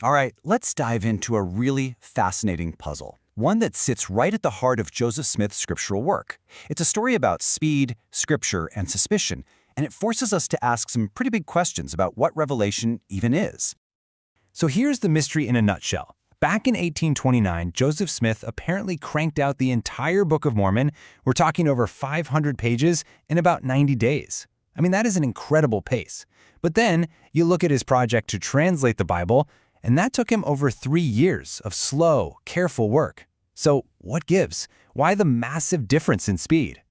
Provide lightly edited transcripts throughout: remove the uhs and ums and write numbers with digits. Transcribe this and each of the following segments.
All right, let's dive into a really fascinating puzzle. One that sits right at the heart of Joseph Smith's scriptural work. It's a story about speed, scripture, and suspicion, and it forces us to ask some pretty big questions about what Revelation even is. So here's the mystery in a nutshell. Back in 1829, Joseph Smith apparently cranked out the entire Book of Mormon. We're talking over 500 pages in about 90 days. I mean, that is an incredible pace. But then you look at his project to translate the Bible, and that took him over 3 years of slow, careful work. So what gives? Why the massive difference in speed?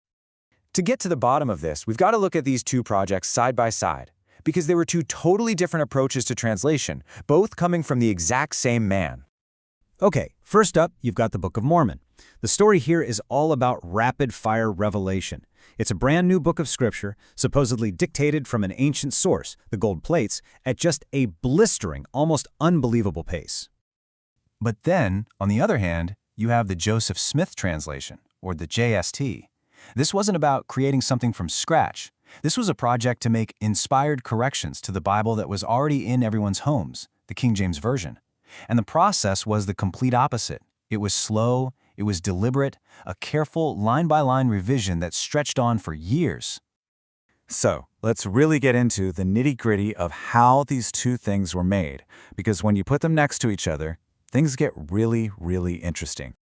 To get to the bottom of this, we've got to look at these two projects side by side, because they were two totally different approaches to translation, both coming from the exact same man. Okay, first up, you've got the Book of Mormon. The story here is all about rapid-fire revelation. It's a brand new book of scripture, supposedly dictated from an ancient source, the gold plates, at just a blistering, almost unbelievable pace. But then, on the other hand, you have the Joseph Smith translation, or the JST. This wasn't about creating something from scratch. This was a project to make inspired corrections to the Bible that was already in everyone's homes, the King James Version. And the process was the complete opposite. It was slow, it was deliberate, a careful line-by-line revision that stretched on for years. So, let's really get into the nitty-gritty of how these two things were made, because when you put them next to each other, things get really, really interesting.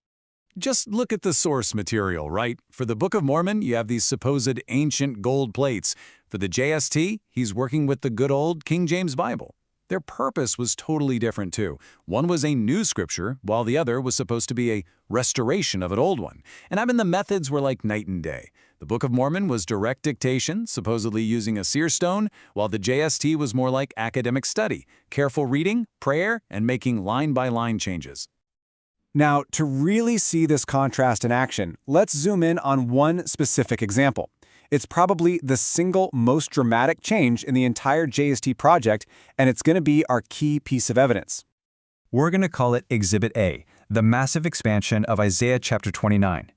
Just look at the source material, right? For the Book of Mormon, you have these supposed ancient gold plates. For the JST, he's working with the good old King James Bible. Their purpose was totally different too. One was a new scripture, while the other was supposed to be a restoration of an old one. And I mean, the methods were like night and day. The Book of Mormon was direct dictation, supposedly using a seer stone, while the JST was more like academic study, careful reading, prayer, and making line-by-line changes. Now, to really see this contrast in action, let's zoom in on one specific example. It's probably the single most dramatic change in the entire JST project, and it's going to be our key piece of evidence. We're going to call it Exhibit A, the massive expansion of Isaiah chapter 29.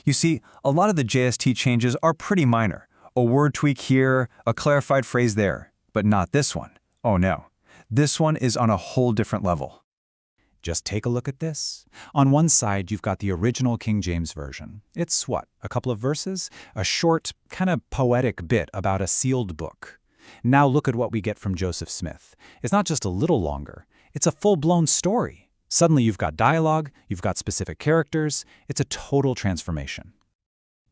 You see, a lot of the JST changes are pretty minor. A word tweak here, a clarified phrase there, but not this one. Oh no, this one is on a whole different level. Just take a look at this. On one side, you've got the original King James Version. It's what, a couple of verses? A short, kind of poetic bit about a sealed book. Now look at what we get from Joseph Smith. It's not just a little longer, it's a full-blown story. Suddenly you've got dialogue, you've got specific characters, it's a total transformation.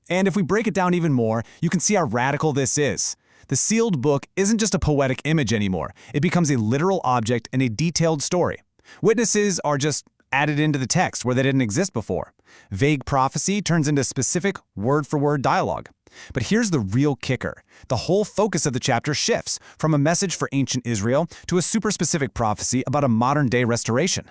And if we break it down even more, you can see how radical this is. The sealed book isn't just a poetic image anymore. It becomes a literal object and a detailed story. Witnesses are just added into the text where they didn't exist before. Vague prophecy turns into specific word-for-word dialogue. But here's the real kicker. The whole focus of the chapter shifts from a message for ancient Israel to a super-specific prophecy about a modern-day restoration.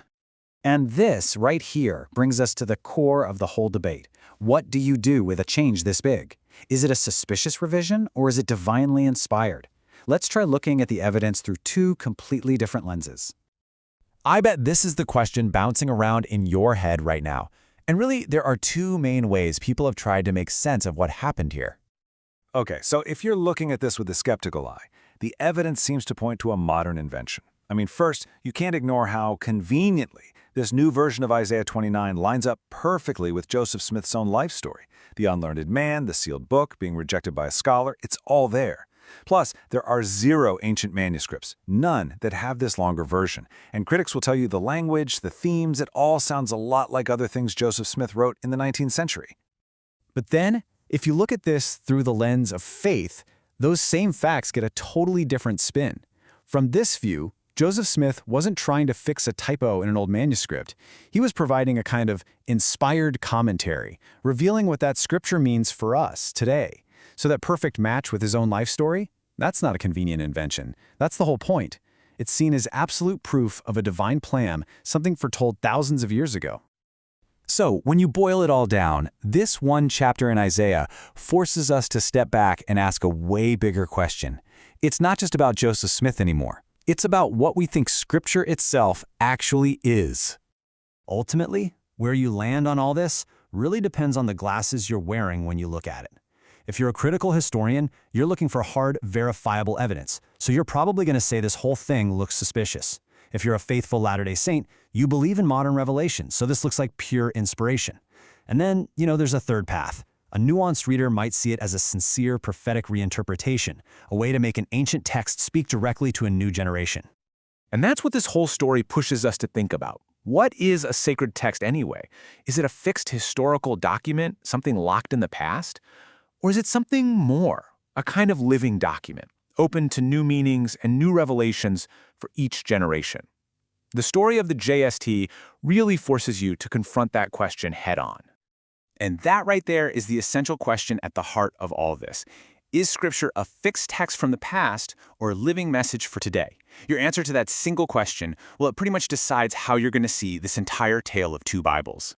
And this, right here, brings us to the core of the whole debate. What do you do with a change this big? Is it a suspicious revision, or is it divinely inspired? Let's try looking at the evidence through two completely different lenses. I bet this is the question bouncing around in your head right now. And really, there are two main ways people have tried to make sense of what happened here. Okay, so if you're looking at this with a skeptical eye, the evidence seems to point to a modern invention. I mean, first, you can't ignore how conveniently this new version of Isaiah 29 lines up perfectly with Joseph Smith's own life story. The unlearned man, the sealed book, being rejected by a scholar, it's all there. Plus, there are 0 ancient manuscripts, none that have this longer version. And critics will tell you the language, the themes, it all sounds a lot like other things Joseph Smith wrote in the 19th century. But then, if you look at this through the lens of faith, those same facts get a totally different spin. From this view, Joseph Smith wasn't trying to fix a typo in an old manuscript. He was providing a kind of inspired commentary, revealing what that scripture means for us today. So that perfect match with his own life story? That's not a convenient invention. That's the whole point. It's seen as absolute proof of a divine plan, something foretold thousands of years ago. So, when you boil it all down, this one chapter in Isaiah forces us to step back and ask a way bigger question. It's not just about Joseph Smith anymore. It's about what we think Scripture itself actually is. Ultimately, where you land on all this really depends on the glasses you're wearing when you look at it. If you're a critical historian, you're looking for hard, verifiable evidence, so you're probably going to say this whole thing looks suspicious. If you're a faithful Latter-day Saint, you believe in modern revelation, so this looks like pure inspiration. And then, there's a third path. A nuanced reader might see it as a sincere prophetic reinterpretation, a way to make an ancient text speak directly to a new generation. And that's what this whole story pushes us to think about. What is a sacred text anyway? Is it a fixed historical document, something locked in the past? Or is it something more, a kind of living document, open to new meanings and new revelations for each generation? The story of the JST really forces you to confront that question head-on. And that right there is the essential question at the heart of all this. Is Scripture a fixed text from the past or a living message for today? Your answer to that single question, well, it pretty much decides how you're going to see this entire tale of two Bibles.